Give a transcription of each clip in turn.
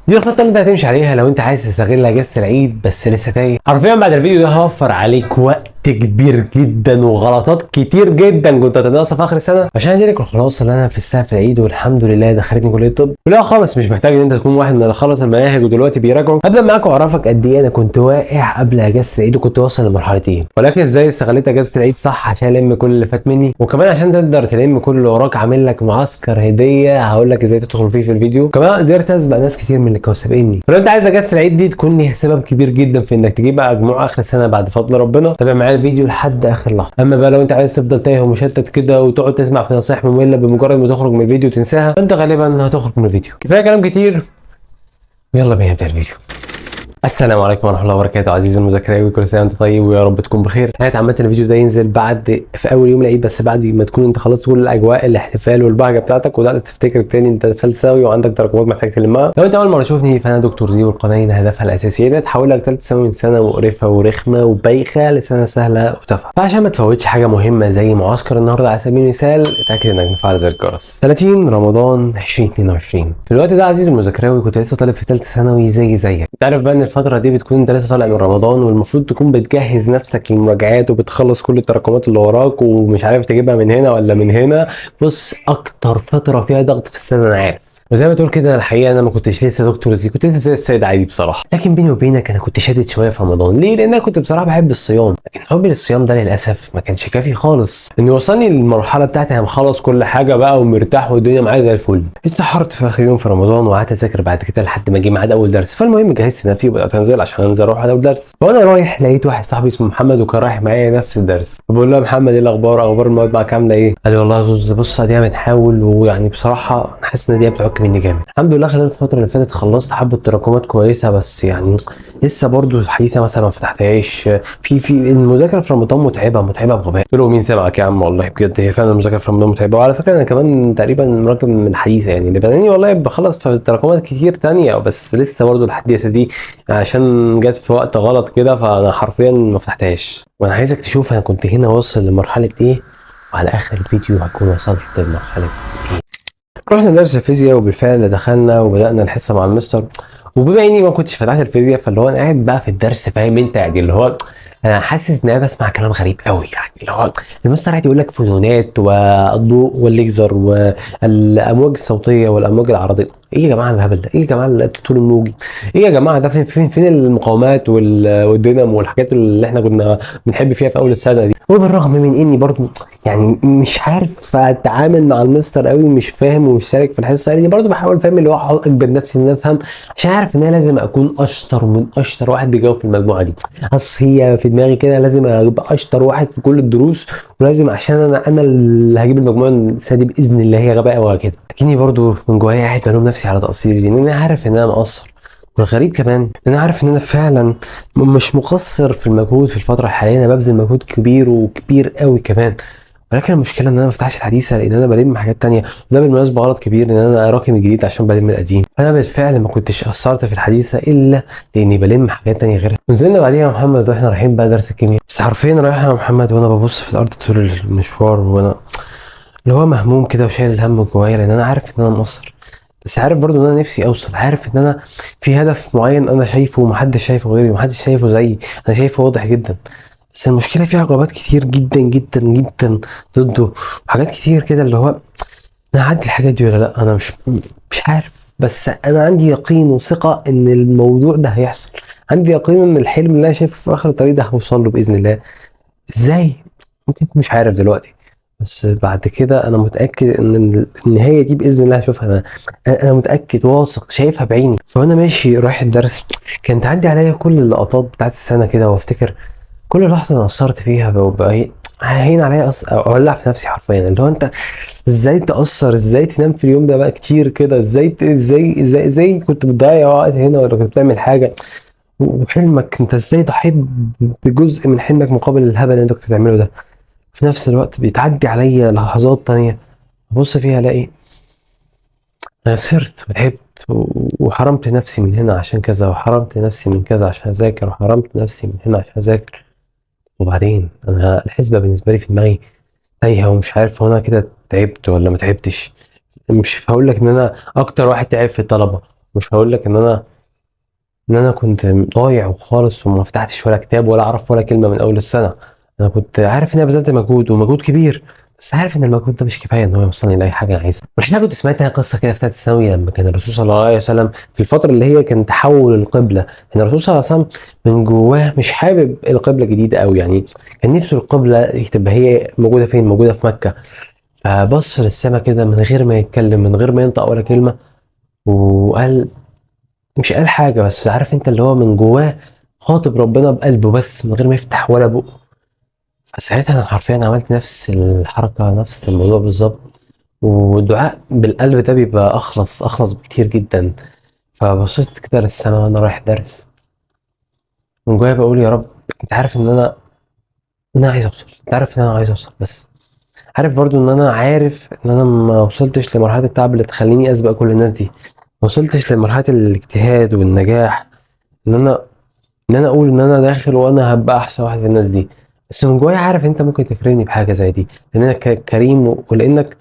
دي الخطه اللي انت هتمشي عليها لو انت عايز تستغل اجازه العيد بس لسه تايه. حرفيا بعد الفيديو ده هوفر عليك وقت كبير جدا وغلطات كتير جدا كنت هتنقصها في اخر السنه عشان اديلك الخلاصه اللي انا نفذتها في العيد والحمد لله دخلتني كليه الطب. لا خالص مش محتاج ان انت تكون واحد من اللي خلص المناهج ودلوقتي بيراجعوا. ابدا معاك واعرفك قد ايه انا كنت واقع قبل اجازه العيد وكنت واصل لمرحله ايه، ولكن ازاي استغليت اجازه العيد صح عشان الم كل اللي فات مني، وكمان عشان تقدر تلم كل اللي وراك عامل لك معسكر هديه هقول لك ازاي تدخل فيه في الفيديو. كمان قدرت اسبق ناس كتير من اللي كانوا سابقني. ولو انت عايز اجازه العيد دي تكون ليها سبب كبير جدا في انك تجيب مجموع اخر السنه بعد فضل ربنا، تابع معايا الفيديو لحد اخر لحظه. اما بقى لو انت عايز تفضل تايه ومشتت كده وتقعد تسمع في نصايح ممله بمجرد ما تخرج من الفيديو تنساها، فانت غالبا هتخرج من الفيديو. كفايه كلام كتير، ويلا بينا نبدا الفيديو. السلام عليكم ورحمه الله وبركاته عزيزي المذاكراوي، كل سنه وانت طيب ويا رب تكون بخير. عامه الفيديو ده ينزل في اول يوم العيد، بس بعد ما تكون انت خلصت كل الاجواء الاحتفال والبهجه بتاعتك وبدات تفتكر تاني انت ثالث ثانوي وعندك تراكمات محتاج تلمها. لو انت اول مره تشوفني فانا دكتور زي، والقناه هنا هدفها الاساسي انها تحول لك ثالث ثانوي من سنه مقرفه ورخمه وبايخه لسنه سهله وتافهه. فعشان ما تفوتش حاجه مهمه زي معسكر النهارده على سبيل المثال اتاكد انك مفعل زر الجرس. 30 رمضان 2022. في الوقت ده عزيزي المذاكراوي كنت لسه طالب في ثالثه ثانوي زيك. انت عارف بقى ان الفتره دي بتكون انت لسه طالع من رمضان والمفروض تكون بتجهز نفسك للمراجعات وبتخلص كل التراكمات اللي وراك ومش عارف تجيبها من هنا ولا من هنا. بص اكتر فتره فيها ضغط في السنه انا عارف، وزي ما تقول كده الحقيقه انا ما كنتش لسه دكتور زي، كنت لسه زي السيد عادي بصراحه. لكن بيني وبينك انا كنت شادد شويه في رمضان. ليه؟ لان انا كنت بصراحه بحب الصيام، لكن حبي للصيام ده للاسف ما كانش كافي خالص انه يوصلني للمرحله بتاعتي انا مخلص كل حاجه بقى ومرتاح والدنيا معايا زي الفل. اتسحرت في اخر يوم في رمضان وقعدت اذاكر بعد كده لحد ما جه ميعاد اول درس. فالمهم جهزت نفسي وبدات انزل عشان انزل اروح على اول درس. وانا رايح لقيت واحد صاحبي اسمه محمد وكان رايح معايا نفس الدرس. بقول له يا محمد ايه الاخبار، اخبار المواد معاك عامله ايه؟ قال لي والله يا زوز بص دي بتحاول، ويعني بصراحه انا حاسس ان دي بتعك مني جامد. الحمد لله خلال الفتره اللي فاتت خلصت حبه تراكمات كويسه، بس يعني لسه برضو الحديثه مثلا ما فتحتهاش. في المذاكره في رمضان متعبه بغباء. قلت له مين سمعك يا عم، والله بجد هي فعلا المذاكره في رمضان متعبه. وعلى فكره انا كمان تقريبا مراكم من الحديثه، يعني اللي بدني والله بخلص في تراكمات كتير تانية، بس لسه برضو الحديثه دي عشان جت في وقت غلط كده فانا حرفيا ما فتحتهاش. وانا عايزك تشوف انا كنت هنا واصل لمرحله ايه، وعلى اخر الفيديو هكون وصلت لمرحله ايه. رحنا درس الفيزياء وبالفعل دخلنا وبدانا الحصه مع المستر. وبما اني ما كنتش فتحت الفيزياء فاللي هو انا قاعد بقى في الدرس فاهم انت، يعني اللي هو انا حاسس ان انا بسمع كلام غريب قوي. يعني اللي هو المستر قاعد يقول لك فوتونات والضوء والليزر والامواج الصوتيه والامواج العرضيه. ايه يا جماعه الهبل ده؟ ايه يا جماعه الطول الموجي؟ ايه يا جماعه ده؟ فين المقاومات والدينامو والحاجات اللي احنا كنا بنحب فيها في اول السنه دي؟ وبالرغم من اني برضو يعني مش عارف اتعامل مع المستر قوي ومش فاهم ومش شارك في الحصه، يعني برضو بحاول فاهم اللي هو اجبر نفسي ان انا افهم عشان عارف ان انا لازم اكون اشطر من اشطر واحد بيجاوب في المجموعه دي. اصل هي في دماغي كده لازم ابقى اشطر واحد في كل الدروس، ولازم عشان انا اللي هجيب المجموعه السنه دي باذن الله. هي غباء قوي كده، لكني برضو من جوايا قاعد بلوم نفسي على تقصيري لان انا عارف ان انا مقصر. والغريب كمان ان انا عارف ان انا فعلا مش مقصر في المجهود في الفتره الحاليه، انا ببذل مجهود كبير وكبير قوي كمان. ولكن المشكله ان انا ما بفتحش الحديثه لان انا بلم حاجات تانية، وده بالمناسبه غلط كبير ان انا اراكم الجديد عشان بلم القديم. فانا بالفعل ما كنتش قصرت في الحديثه الا لاني بلم حاجات تانية غيرها. ونزلنا بعديها يا محمد واحنا رايحين بقى درس الكيمياء، بس حرفيا رايح يا محمد وانا ببص في الارض طول المشوار وانا اللي هو مهموم كده وشايل الهم جوايا لان انا عارف ان انا مقصر، بس عارف برضو ان انا نفسي اوصل. عارف ان انا في هدف معين انا شايفه ومحدش شايفه غيري ومحدش شايفه زيي، انا شايفه واضح جدا. بس المشكله فيها عقبات كتير جدا جدا جدا ضده، وحاجات كتير كده اللي هو انا هعدي الحاجات دي ولا لا. انا مش عارف، بس انا عندي يقين وثقه ان الموضوع ده هيحصل. عندي يقين ان الحلم اللي انا شايفه في اخر الطريق ده هوصل له باذن الله. ازاي؟ ممكن مش عارف دلوقتي، بس بعد كده انا متاكد ان النهايه دي باذن الله هشوفها. انا متاكد واثق شايفها بعيني. فانا ماشي رايح الدرس كانت تعدي عليا كل اللقطات بتاعت السنه كده وافتكر كل لحظه انا قصرت فيها ببقى ايه هين عليا اولع في نفسي حرفيا. اللي هو انت ازاي تقصر، ازاي تنام في اليوم ده بقى كتير كده، ازاي كنت بتضيع وقت هنا ولا كنت بتعمل حاجه، وحلمك انت ازاي ضحيت بجزء من حلمك مقابل الهبل اللي انت كنت بتعمله ده. في نفس الوقت بيتعدي عليا لحظات تانية ابص فيها الاقي انا سهرت وتعبت وحرمت نفسي من هنا عشان كذا، وحرمت نفسي من كذا عشان اذاكر، وحرمت نفسي من هنا عشان اذاكر. وبعدين انا الحسبه بالنسبه لي في دماغي تايهه ومش عارف هو انا كده تعبت ولا ما تعبتش. مش هقول لك ان انا اكتر واحد تعب في الطلبه، مش هقول لك ان انا كنت ضايع وخالص وما فتحتش ولا كتاب ولا اعرف ولا كلمه من اول السنه. انا كنت عارف ان انا بذلت مجهود ومجهود كبير، بس عارف ان المجهود ده مش كفايه ان هو يوصلني لاي حاجه انا عايزها. والحقيقه كنت سمعت قصه كده في ثالثه ثانوي لما كان الرسول صلى الله عليه وسلم في الفتره اللي هي كان تحول القبله، ان الرسول صلى الله عليه وسلم من جواه مش حابب القبله الجديده قوي، يعني كان نفسه القبله تبقى هي موجوده فين؟ موجوده في مكه. فبص للسما كده من غير ما يتكلم، من غير ما ينطق ولا كلمه، وقال، مش قال حاجة، بس عارف انت اللي هو من جواه خاطب ربنا بقلبه بس من غير ما يفتح ولا بق. فساعتها انا حرفيا عملت نفس الحركة، نفس الموضوع بالظبط. والدعاء بالقلب ده بيبقى اخلص بكتير جدا. فبصيت كده للسما وانا رايح درس، من جوايا بقول يا رب، انت عارف ان انا عايز اوصل، انت عارف ان انا عايز اوصل، بس عارف برضو ان انا عارف ان انا ما وصلتش لمرحلة التعب اللي تخليني اسبق كل الناس دي، ما وصلتش لمرحلة الاجتهاد والنجاح، ان انا اقول ان انا داخل وانا هبقى احسن واحد في الناس دي. بس من جوايا عارف انت ممكن تكرمني بحاجه زي دي، لانك كريم ولانك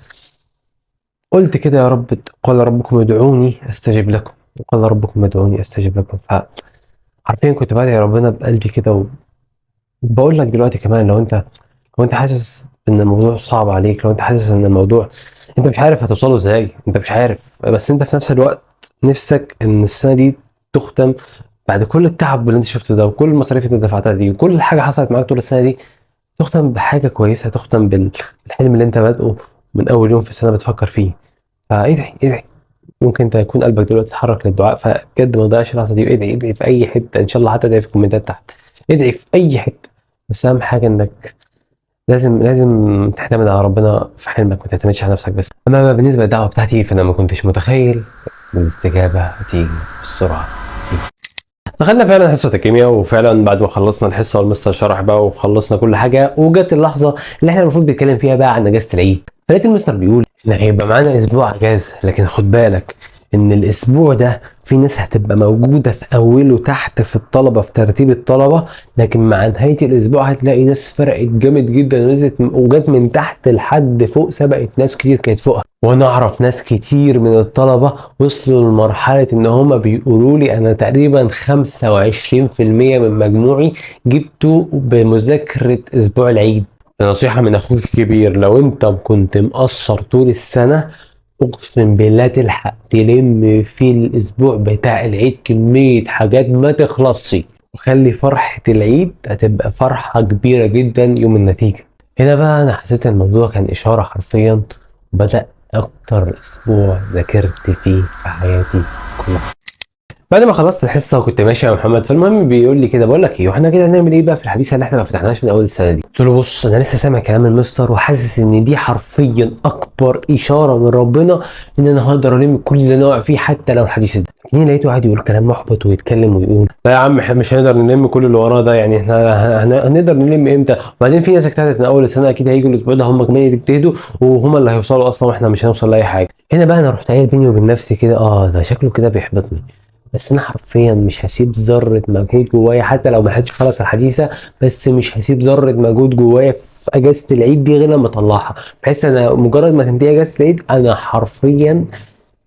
قلت كده يا رب، قال ربكم ادعوني استجب لكم، وقال ربكم ادعوني استجب لكم. فحرفيا كنت بدعي ربنا بقلبي كده، وبقول لك دلوقتي كمان لو انت حاسس ان الموضوع صعب عليك، لو انت حاسس ان الموضوع انت مش عارف هتوصله ازاي، انت مش عارف، بس انت في نفس الوقت نفسك ان السنه دي تختم بعد كل التعب اللي انت شفته ده وكل المصاريف اللي انت دفعتها دي وكل حاجه حصلت معاك طول السنه دي، تختم بحاجه كويسه، تختم بالحلم اللي انت بادئه من اول يوم في السنه بتفكر فيه. فادعي ادعي، ممكن انت يكون قلبك دلوقتي اتحرك للدعاء، فبجد ما تضيعش اللحظه دي، وادعي في اي حته، ان شاء الله حتى ادعي في الكومنتات تحت، ادعي في اي حته. بس اهم حاجه انك لازم تعتمد على ربنا في حلمك، ما تعتمدش على نفسك بس. اما بقى بالنسبه للدعوه بتاعتي، فانا ما كنتش متخيل ان الاستجابه هتيجي بالسرعه دي. دخلنا فعلا حصه الكيمياء، وفعلا بعد ما خلصنا الحصه والمستر شرح بقى وخلصنا كل حاجه، وجت اللحظه اللي احنا المفروض بنتكلم فيها بقى عن اجازه العيد. فلقيت المستر بيقول ان هيبقى معانا اسبوع اجازه، لكن خد بالك ان الاسبوع ده في ناس هتبقى موجوده في اوله تحت في الطلبه في ترتيب الطلبه، لكن مع نهايه الاسبوع هتلاقي ناس فرقت جامد جدا ونزلت وجت من تحت لحد فوق، سبقت ناس كتير كانت فوقها. وانا اعرف ناس كتير من الطلبه وصلوا لمرحله ان هم بيقولوا لي انا تقريبا 25% من مجموعي جبته بمذاكره اسبوع العيد. نصيحه من اخوك الكبير، لو انت كنت مقصر طول السنه، اقسم بالله تلحق تلم في الاسبوع بتاع العيد كميه حاجات ما تخلصش، وخلي فرحه العيد هتبقى فرحه كبيره جدا يوم النتيجه. هنا بقى انا حسيت الموضوع كان اشاره حرفيا، بدأ اكتر اسبوع ذاكرت فيه في حياتي كلها. بعد ما خلصت الحصه وكنت ماشي يا محمد، فالمهم بيقول لي كده، بقول لك ايه، واحنا كده هنعمل ايه بقى في الحديثه اللي احنا ما فتحناش من اول السنه دي؟ قلت له بص، انا لسه سامع كلام المستر وحاسس ان دي حرفيا اكبر اشاره من ربنا ان انا هقدر الم كل اللي انا واقع فيه حتى لو الحديث ده. ليه لقيته قاعد يقول كلام محبط ويتكلم ويقول لا يا عم احنا مش هنقدر نلم كل اللي وراه ده، يعني احنا هنقدر نلم امتى؟ وبعدين في ناس اجتهدت من اول السنه، اكيد هيجوا الاسبوع ده هم كمان يجتهدوا وهم اللي هيوصلوا اصلا، واحنا مش هنوصل لاي حاجه. هنا بقى انا رحت قايل بيني وبين نفسي كده، ده شكله كده بيحبطني، بس انا حرفيا مش هسيب ذره مجهود جوايا حتى لو ما حدش خلص الحديثه، بس مش هسيب ذره مجهود جوايا في اجازه العيد دي غير لما اطلعها، بحيث انا مجرد ما تنتهي اجازه العيد انا حرفيا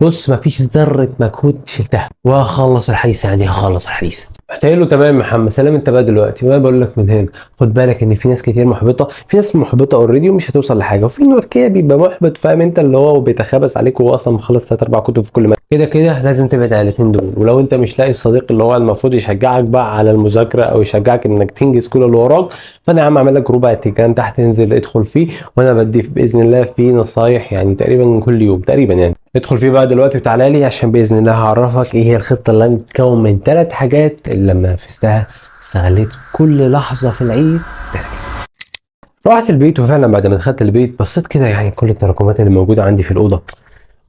بص مفيش ذره مجهود شلتها وهخلص الحديث، يعني هخلص الحديث. رحت قايل له تمام يا محمد سلام، انت بقى دلوقتي وانا بقول لك من هنا، خد بالك ان في ناس كتير محبطه، في ناس محبطه اوريدي ومش هتوصل لحاجه، وفي نوع كده بيبقى محبط فاهم انت اللي هو بيتخابس عليك وهو اصلا مخلص 3 4 كتب في كل ماده. كده كده لازم تبعد عن الاثنين دول، ولو انت مش لاقي الصديق اللي هو المفروض يشجعك بقى على المذاكره او يشجعك انك تنجز كل اللي وراك، فانا يا عم اعمل لك جروب على التليجرام تحت، انزل ادخل فيه، وانا بدي باذن الله فيه نصايح يعني تقريبا كل يوم تقريبا، يعني ادخل فيه بقى دلوقتي وتعالى لي عشان باذن الله هعرفك ايه هي الخطه اللي هتتكون من 3 حاجات اللي لما نفذتها استغليت كل لحظه في العيد. رحت البيت، وفعلا بعد ما دخلت البيت بصيت كده يعني كل التراكمات اللي موجوده عندي في الاوضه،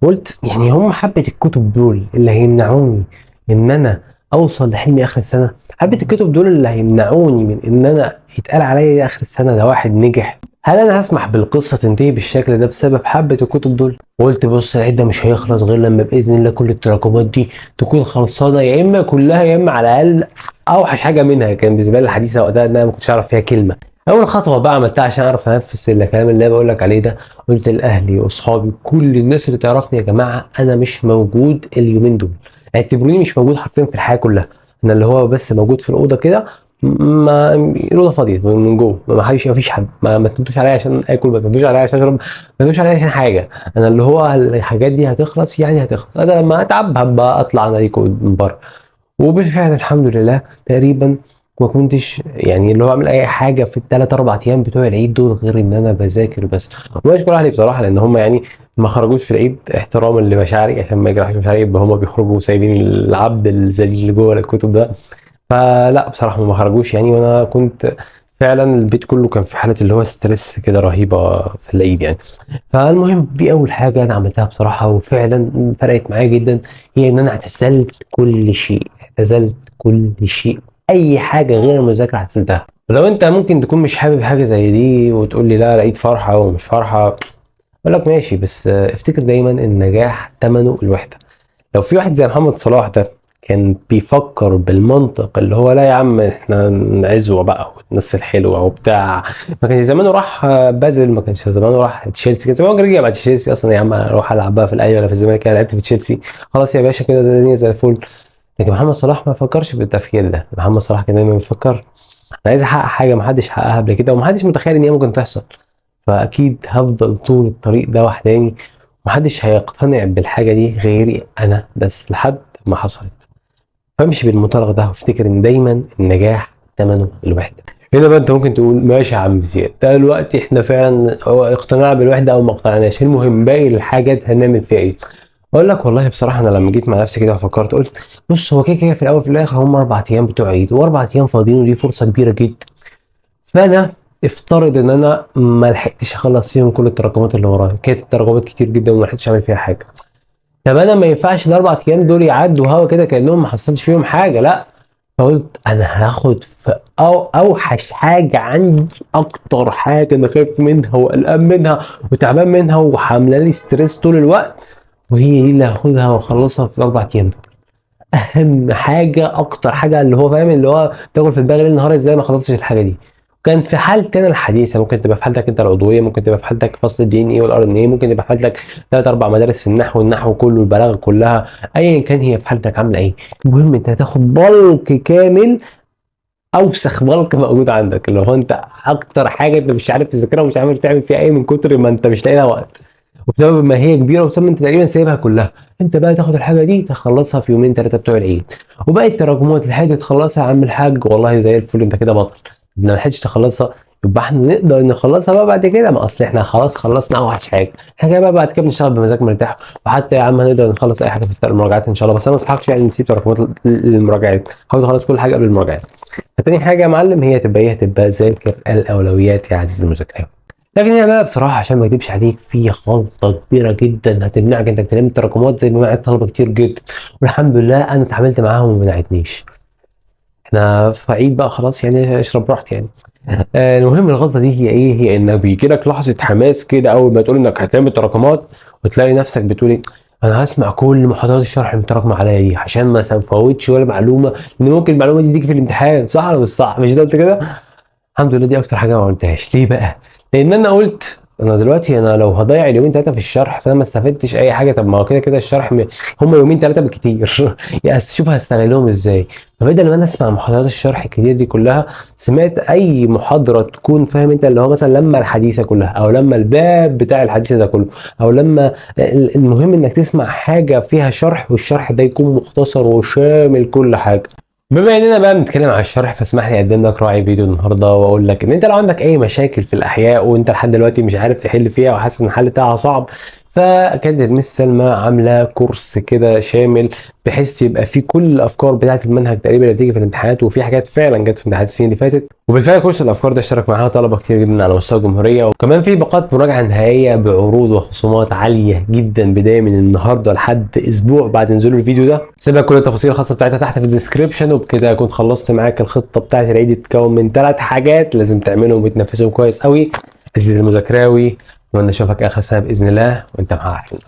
قلت يعني هم حبه الكتب دول اللي هيمنعوني ان انا اوصل لحلمي اخر السنه؟ حبه الكتب دول اللي هيمنعوني من ان انا يتقال عليا اخر السنه ده واحد نجح؟ هل انا هسمح بالقصه تنتهي بالشكل ده بسبب حبه الكتب دول؟ وقلت بص العيد ده مش هيخلص غير لما باذن الله كل التراكمات دي تكون خلصانه، يا اما كلها يا اما على الاقل اوحش حاجه منها. كان بالنسبه لي الحديثه وقتها ان انا ما كنتش اعرف فيها كلمه. اول خطوه بقى عملتها عشان اعرف انفذ الكلام اللي انا بقول لك عليه ده، قلت لاهلي واصحابي كل الناس اللي تعرفني، يا جماعه انا مش موجود اليومين دول، اعتبروني مش موجود حرفيا في الحياه كلها، انا اللي هو بس موجود في الاوضه كده، ما الاوضه فاضيه من جوه، ما حدش، ما فيش حد، ما تنطوش عليا عشان اكل، ما تنطوش عليا عشان اشرب، ما تنطوش عليا عشان حاجه. انا اللي هو الحاجات دي هتخلص يعني هتخلص، انا لما اتعب هبقى اطلع اناديكم من بره. وبالفعل الحمد لله تقريبا ما كنتش يعني اللي هو اعمل اي حاجه في الثلاث اربع ايام بتوع العيد دول غير ان انا بذاكر بس. واشكر اهلي بصراحه لان هم يعني ما خرجوش في العيد احتراما لمشاعري عشان ما يجرحوش مشاعري، يبقى هم بيخرجوا سايبين العبد الذليل اللي جوه الكتب ده. فلا بصراحه ما خرجوش يعني، وانا كنت فعلا البيت كله كان في حاله اللي هو ستريس كده رهيبه في العيد يعني. فالمهم دي اول حاجه انا عملتها بصراحه وفعلا فرقت معايا جدا، هي ان انا اعتزلت كل شيء، اعتزلت كل شيء، اي حاجه غير المذاكره اعتزلتها. ولو انت ممكن تكون مش حابب حاجه زي دي وتقول لي لا العيد فرحه ومش فرحه، اقول لك ماشي، بس افتكر دايما النجاح ثمنه الوحده. لو في واحد زي محمد صلاح ده كان بيفكر بالمنطق اللي هو لا يا عم احنا نعزوه بقى والناس الحلوه وبتاع، ما كانش زمانه راح بازل، ما كانش زمانه راح تشيلسي، كان زمانه رجع بعد تشيلسي اصلا. يا عم اروح العب بقى في الاهلي ولا في الزمالك، انا لعبت في تشيلسي خلاص يا باشا كده الدنيا زي الفل. لكن محمد صلاح ما فكرش بالتفكير ده، محمد صلاح كان دايما بيفكر انا عايز احقق حاجه ما حدش حققها قبل كده وما حدش متخيل ان هي ممكن تحصل، فاكيد هفضل طول الطريق ده وحداني، محدش هيقتنع بالحاجه دي غيري انا بس لحد ما حصلت. فامشي بالمنطلق ده وافتكر ان دايما النجاح ثمنه الوحده. هنا بقى انت ممكن تقول ماشي يا عم زياد، ده دلوقتي احنا فعلا هو اقتناع بالوحده او ما اقتنعناش، المهم باقي الحاجات هنعمل فيها ايه؟ اقول لك والله بصراحه انا لما جيت مع نفسي كده وفكرت قلت بص هو كده كده في الاول وفي الاخر هم 4 ايام بتوع عيد واربع ايام فاضيين ودي فرصه كبيره جدا. فانا افترض ان انا ما لحقتش اخلص فيهم كل التراكمات اللي ورايا، كانت التراكمات كتير جدا وما لحقتش اعمل فيها حاجه. طب انا ما ينفعش الاربع ايام دول يعدوا هوا كده كانهم ما حصلش فيهم حاجه، لا. فقلت انا هاخد في اوحش حاجه عندي، اكتر حاجه انا خايف منها وقلقان منها وتعبان منها وحامله لي ستريس طول الوقت، وهي دي اللي هاخدها واخلصها في الاربع ايام دول. اهم حاجه، اكتر حاجه اللي هو فاهم اللي هو تاكل في دماغي ليل نهار ازاي ما خلصتش الحاجه دي. كان في حالتي انا الحديثه، ممكن تبقى في حالتك انت العضويه، ممكن تبقى في حالتك فصل الدي ان اي والار ان اي، ممكن تبقى في حالتك ثلاث اربع مدارس في النحو، النحو كله، البلاغه كلها، ايا كان هي في حالتك عامله ايه. المهم انت هتاخد بلك كامل، اوسخ بلك موجود عندك، اللي هو انت اكتر حاجه انت مش عارف تذاكرها ومش عارف تعمل فيها ايه من كتر ما انت مش لاقي لها وقت، وبسبب ما هي كبيره وبسبب انت تقريبا سايبها كلها. انت بقى تاخد الحاجه دي تخلصها في يومين ثلاثه بتوع العيد، وباقي التراكمات الحاجه تخلصها يا عم الحاج والله زي الفل، انت كده بطل. ما لحقتش تخلصها يبقى احنا نقدر نخلصها بقى بعد كده، ما اصل احنا خلاص خلصنا اوحش حاجه، حاجه بقى بعد كده بنشتغل بمزاج مرتاح. وحتى يا عم هنقدر نخلص اي حاجه في المراجعات ان شاء الله، بس انا ما انصحكش يعني نسيب تراكمات للمراجعات، حاول تخلص كل حاجه قبل المراجعات. فتاني حاجه يا معلم هي تبقى ايه؟ تبقى ذاكر الاولويات يا عزيزي المذاكره. لكن هي بقى بصراحه عشان ما اكدبش عليك في غلطه كبيره جدا هتمنعك انك تلم التراكمات زي ما وقعت طلبه كتير جدا، والحمد لله انا اتعاملت معاهم وما منعتنيش. احنا في عيد بقى خلاص يعني اشرب براحتي يعني. المهم الغلطه دي هي ايه؟ هي انك بيجي لك لحظه حماس كده اول ما تقول انك هتلم التراكمات، وتلاقي نفسك بتقول ايه؟ انا هسمع كل محاضرات الشرح المتراكمه عليا دي عشان ما افوتش ولا معلومه، لان ممكن المعلومه دي تيجي في الامتحان، صح ولا مش صح؟ مش ده قلت كده؟ الحمد لله دي اكتر حاجه ما قلتهاش. ليه بقى؟ لان انا قلت انا دلوقتي انا لو هضيع اليومين ثلاثه في الشرح فانا ما استفدتش اي حاجه، طب ما هو كده كده الشرح هم يومين ثلاثه بالكتير يعني شوف هستغلهم ازاي. فبدل ما انا اسمع محاضرات الشرح الكتير دي كلها، سمعت اي محاضره تكون فاهم انت اللي هو مثلا لما الحديثه كلها او لما الباب بتاع الحديثه ده كله او لما المهم انك تسمع حاجه فيها شرح والشرح ده يكون مختصر وشامل كل حاجه. بما اننا بقى بنتكلم على الشرح فاسمح لي اقدم لك راعي فيديو النهارده واقول لك ان انت لو عندك اي مشاكل في الاحياء وانت لحد دلوقتي مش عارف تحل فيها وحاسس ان الحل بتاعها صعب، فكانت مس سلمى عامله كورس كده شامل بحيث يبقى فيه كل الافكار بتاعه المنهج تقريبا اللي بتيجي في الامتحانات، وفي حاجات فعلا جت في امتحانات السنين اللي فاتت. وبالفعل كورس الافكار ده اشترك معاها طلبه كتير جدا على مستوى الجمهوريه، وكمان في باقات مراجعه نهائيه بعروض وخصومات عاليه جدا بدايه من النهارده لحد اسبوع بعد نزول الفيديو ده. سيب لك كل التفاصيل الخاصه بتاعتها تحت في الديسكربشن. وبكده اكون خلصت معاك الخطه بتاعه العيد، تتكون من 3 حاجات لازم تعملهم وتنفذهم كويس قوي. عزيزي المذاكراوي، اتمنى اشوفك اخر سنه باذن الله وانت محقق حلمك.